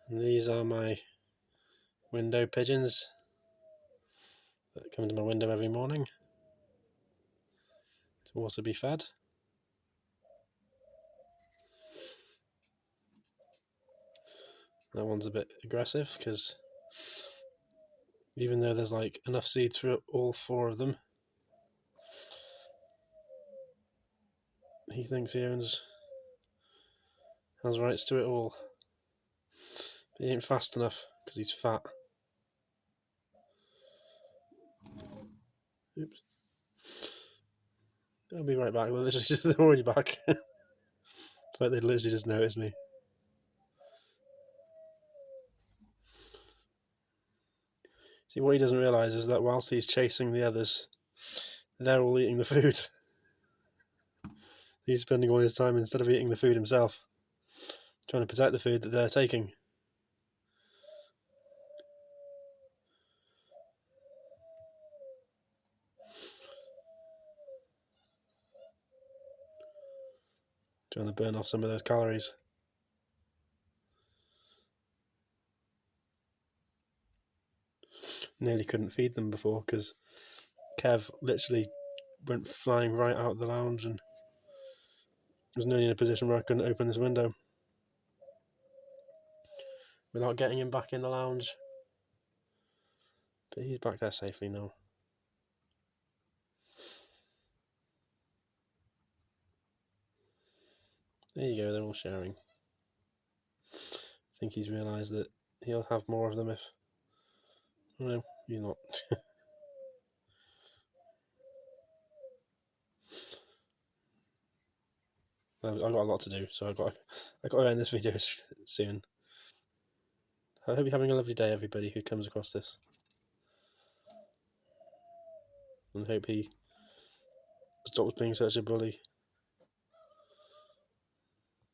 And these are my window pigeons that come to my window every morning to also be fed. That one's a bit aggressive because even though there's like enough seeds for all 4 of them, he thinks he has rights to it all. But he ain't fast enough because he's fat. Oops. I'll be right back. They're already back. It's like they literally just noticed me. See, what he doesn't realise is that whilst he's chasing the others, they're all eating the food. He's spending all his time, instead of eating the food himself, trying to protect the food that they're taking. Trying to burn off some of those calories. Nearly couldn't feed them before because Kev literally went flying right out of the lounge and was nearly in a position where I couldn't open this window without getting him back in the lounge. But he's back there safely now. There you go, they're all sharing. I think he's realised that he'll have more of them if... No, he's not. I've got a lot to do, so I've got to end this video soon. I hope you're having a lovely day, everybody who comes across this. And hope he stops being such a bully.